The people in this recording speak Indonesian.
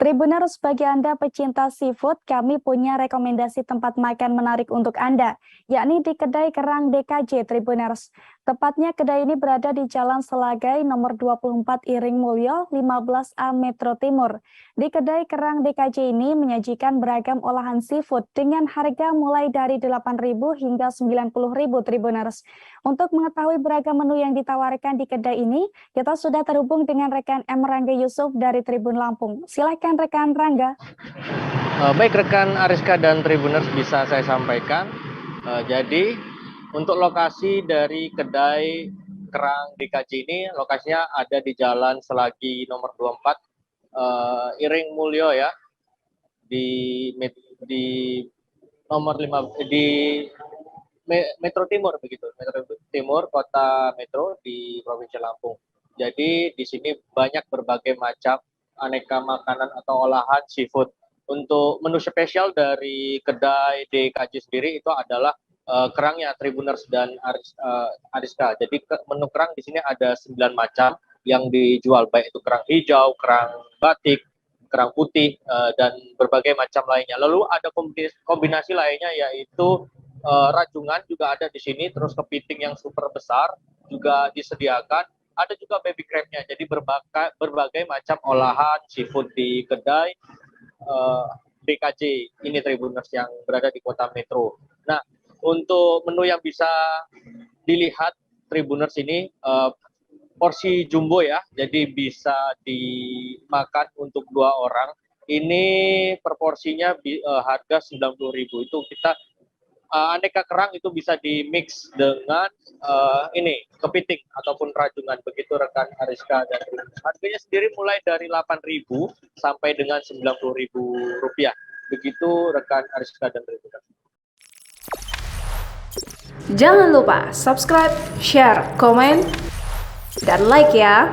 Tribuners, bagi Anda pecinta seafood, kami punya rekomendasi tempat makan menarik untuk Anda, yakni di Kedai Kerang DKJ Tribuners. Tepatnya kedai ini berada di Jalan Selagai nomor 24 Iring Mulyo 15A Metro Timur. Di Kedai Kerang DKJ ini menyajikan beragam olahan seafood dengan harga mulai dari 8.000 hingga 90.000 Tribuners. Untuk mengetahui beragam menu yang ditawarkan di kedai ini, kita sudah terhubung dengan rekan M. Rangga Yusuf dari Tribun Lampung. Silakan rekan Rangga. Baik rekan Ariska dan Tribuners, bisa saya sampaikan. Jadi untuk lokasi dari kedai Kerang DKJ ini, lokasinya ada di Jalan Selagi nomor 24 Iring Mulyo ya, di nomor 5 di Metro Timur begitu, Metro Timur Kota Metro di Provinsi Lampung. Jadi di sini banyak berbagai macam aneka makanan atau olahan seafood. Untuk menu spesial dari kedai DKJ sendiri itu adalah kerangnya Tribuners dan Ariska. Jadi menu kerang di sini ada 9 macam yang dijual, baik itu kerang hijau, kerang batik, kerang putih, dan berbagai macam lainnya. Lalu ada kombinasi lainnya yaitu rajungan juga ada di sini, terus kepiting yang super besar juga disediakan. Ada juga baby crabnya. Jadi berbagai macam olahan seafood di kedai DKJ ini Tribuners yang berada di kota Metro. Nah, untuk menu yang bisa dilihat Tribuners ini porsi jumbo ya, jadi bisa dimakan untuk 2 orang. Ini per porsinya harga 90.000. Itu kita aneka kerang itu bisa di-mix dengan ini kepiting ataupun rajungan, begitu rekan Ariska dan Tribuners. Harganya sendiri mulai dari 8.000 sampai dengan 90.000 rupiah. Begitu rekan Ariska dan Tribuners. Jangan lupa subscribe, share, komen, dan like ya.